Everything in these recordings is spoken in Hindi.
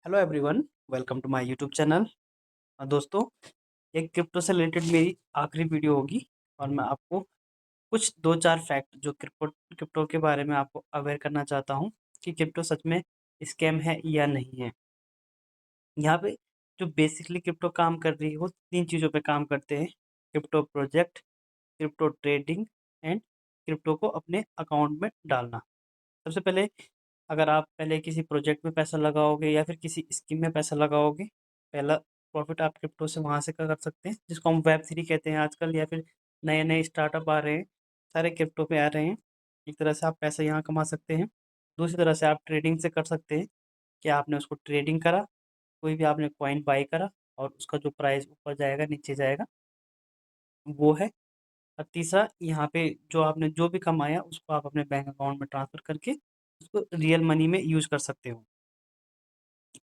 Hello everyone, welcome to my YouTube channel. दोस्तों, एक क्रिप्टो से रिलेटेड मेरी आखिरी वीडियो होगी और मैं आपको कुछ दो चार फैक्ट जो क्रिप्टो क्रिप्टो के बारे में आपको अवेयर करना चाहता हूँ कि क्रिप्टो सच में स्कैम है या नहीं है। यहाँ पे जो बेसिकली क्रिप्टो काम कर रही है वो तीन चीज़ों पे काम करते हैं: crypto project, crypto trading and crypto को अपने अकाउंट में डालना। सबसे पहले, अगर आप पहले किसी प्रोजेक्ट में पैसा लगाओगे या फिर किसी स्कीम में पैसा लगाओगे, पहला प्रॉफिट आप क्रिप्टो से वहाँ से कर सकते हैं, जिसको हम वेब 3 कहते हैं आजकल, या फिर नए नए स्टार्टअप आ रहे हैं, सारे क्रिप्टो पे आ रहे हैं। एक तरह से आप पैसा यहाँ कमा सकते हैं। दूसरी तरह से आप ट्रेडिंग से कर सकते हैं कि आपने उसको ट्रेडिंग करा, कोई भी आपने कॉइन बाई करा और उसका जो प्राइस ऊपर जाएगा नीचे जाएगा वो है। और तीसरा, यहाँ पे जो आपने जो भी कमाया उसको आप अपने बैंक अकाउंट में ट्रांसफ़र करके उसको रियल मनी में यूज़ कर सकते हो।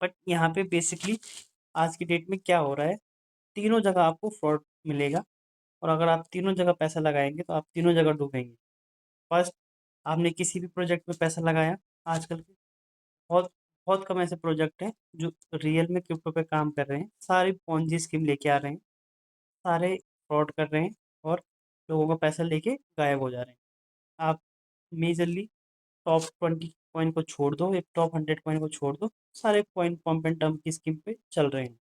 बट यहाँ पे बेसिकली आज की डेट में क्या हो रहा है, तीनों जगह आपको फ्रॉड मिलेगा और अगर आप तीनों जगह पैसा लगाएँगे तो आप तीनों जगह डूबेंगे। फर्स्ट, आपने किसी भी प्रोजेक्ट में पैसा लगाया, आजकल के बहुत बहुत कम ऐसे प्रोजेक्ट हैं जो रियल में क्रिप्टो पे काम कर रहे हैं। सारे पोंजी स्कीम लेके आ रहे हैं, सारे फ्रॉड कर रहे हैं और लोगों का पैसा लेके गायब हो जा रहे हैं। आप मेजरली टॉप 20 कॉइन को छोड़ दो, एक टॉप 100 कॉइन को छोड़ दो, सारे कॉइन पंप एंड डंप की स्कीम पे चल रहे हैं।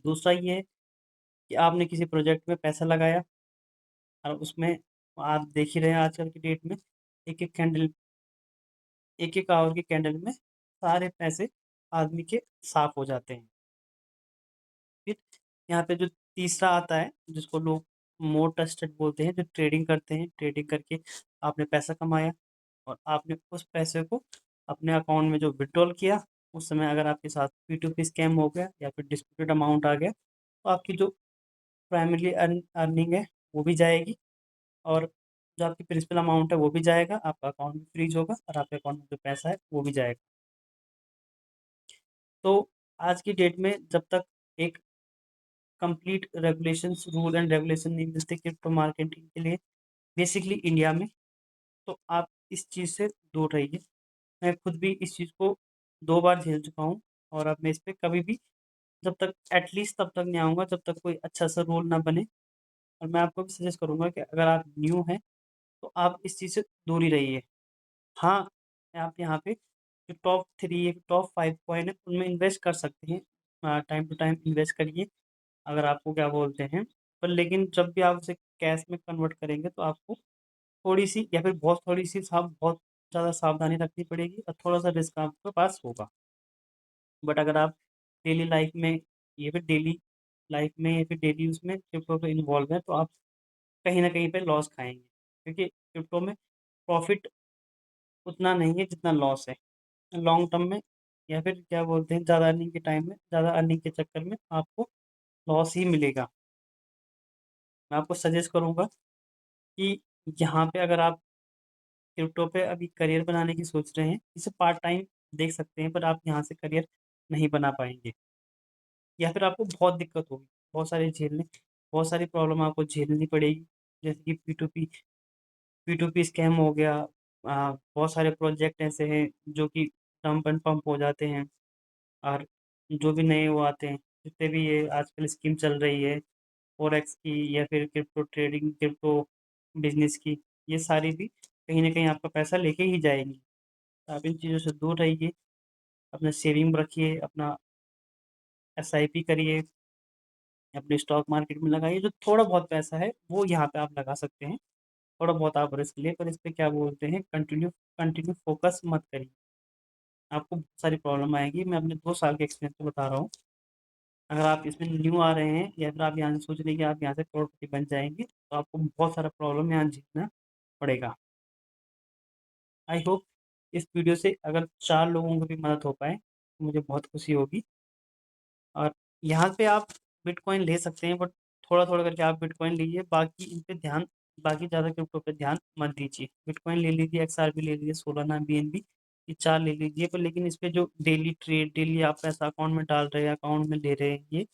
दूसरा ये है कि आपने किसी प्रोजेक्ट में पैसा लगाया और उसमें आप देख ही रहे हैं आजकल की डेट में एक एक आवर की कैंडल में सारे पैसे आदमी के साफ हो जाते हैं। फिर यहाँ पे जो तीसरा आता है जिसको लोग मोर ट्रस्टेड बोलते हैं, जो ट्रेडिंग करते हैं, ट्रेडिंग करके आपने पैसा कमाया और आपने उस पैसे को अपने अकाउंट में जो विड्रॉल किया, उस समय अगर आपके साथ P2P स्कैम हो गया या फिर डिस्प्यूटेड अमाउंट आ गया, तो आपकी जो प्राइमरी अर्निंग है वो भी जाएगी और जो आपकी प्रिंसिपल अमाउंट है वो भी जाएगा, आपका अकाउंट भी फ्रीज होगा और आपके अकाउंट में जो पैसा है वो भी जाएगा। तो आज की डेट में जब तक एक complete regulations, rule and regulation नहीं मिलते क्रिप्टो मार्केटिंग के लिए बेसिकली इंडिया में, तो आप इस चीज़ से दूर रहिए। मैं खुद भी इस चीज़ को 2 बार झेल चुका हूँ और अब मैं इस पे कभी भी, जब तक एटलीस्ट तब तक नहीं आऊँगा जब तक कोई अच्छा सा रूल ना बने। और मैं आपको भी सजेस्ट करूँगा कि अगर आप न्यू हैं, तो आप इस चीज़ से दूर ही रहिए। हाँ, आप यहाँ पे जो टॉप 3 टॉप 5 कॉइन है उनमें इन्वेस्ट कर सकते हैं। टाइम टू टाइम इन्वेस्ट करिए अगर आपको क्या बोलते हैं, पर लेकिन जब भी आप उसे कैश में कन्वर्ट करेंगे तो आपको थोड़ी-सी या फिर बहुत ज़्यादा सावधानी रखनी पड़ेगी और थोड़ा-सा रिस्क आपके पास होगा। बट अगर आप डेली लाइफ में डेली लाइफ में या फिर डेली उसमें क्रिप्टो पे इन्वॉल्व हैं, तो आप कहीं न कहीं पे लॉस खाएँगे। क्योंकि क्रिप्टो में प्रॉफ़िट उतना नहीं है जितना लॉस है। लॉन्ग टर्म में या फिर क्या बोलते हैं, ज़्यादा अर्निंग के टाइम में, ज़्यादा अर्निंग के चक्कर में आपको लॉस ही मिलेगा। मैं आपको सजेस्ट करूँगा कि यहाँ पे अगर आप क्रिप्टो पे अभी करियर बनाने की सोच रहे हैं, इसे पार्ट टाइम देख सकते हैं, पर आप यहाँ से करियर नहीं बना पाएँगे या फिर आपको बहुत दिक्कत होगी, बहुत सारी प्रॉब्लम आपको झेलनी पड़ेगी। जैसे कि पी टू पी स्कैम हो गया। बहुत सारे प्रोजेक्ट ऐसे हैं जो कि डंप एंड पंप हो जाते हैं और जो भी नए वो आते हैं, जितने भी ये आजकल स्कीम चल रही है फॉरेक्स की या फिर क्रिप्टो ट्रेडिंग, क्रिप्टो बिज़नेस की, ये सारी भी कहीं न कहीं आपका पैसा लेके ही जाएँगी। तो आप इन चीज़ों से दूर रहिए, अपना सेविंग रखिए, अपना एसआईपी करिए, अपने स्टॉक मार्केट में लगाइए। जो थोड़ा बहुत पैसा है, वो यहाँ पे आप लगा सकते हैं। थोड़ा बहुत आप रिस्क लें, पर इस पे क्या बोलते हैं, कंटिन्यू कंटिन्यू फ़ोकस मत करिए। आपको बहुत सारी प्रॉब्लम आएगी। मैं अपने 2 साल के एक्सपीरियंस से बता रहा हूँ। अगर आप इसमें न्यू आ रहे हैं या फिर आप यहाँ से सोच रहे हैं कि आप यहाँ से करोड़पति बन जाएँगे, तो आपको बहुत सारा प्रॉब्लम यहाँ झेलना पड़ेगा। आई होप इस वीडियो से अगर 4 लोगों को भी मदद हो पाए, तो मुझे बहुत खुशी होगी। और यहाँ पे आप बिटकॉइन ले सकते हैं, बट थोड़ा-थोड़ा करके आप बिटकॉइन लीजिए, बाकी ज़्यादा क्रिप्टो पे ध्यान मत दीजिए। बिटकॉइन ले लीजिए, एक्सआरपी ले लीजिए, सोलाना, बीएनबी, ये 4 ले लीजिए, पर लेकिन इस पे जो डेली ट्रेड, डेली आप पैसा अकाउंट में डाल रहे हैं, अकाउंट में ले रहे हैं, ये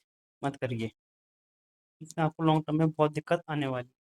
मत करिए। इसमें आपको लॉन्ग टर्म में बहुत दिक्कत आने वाली है।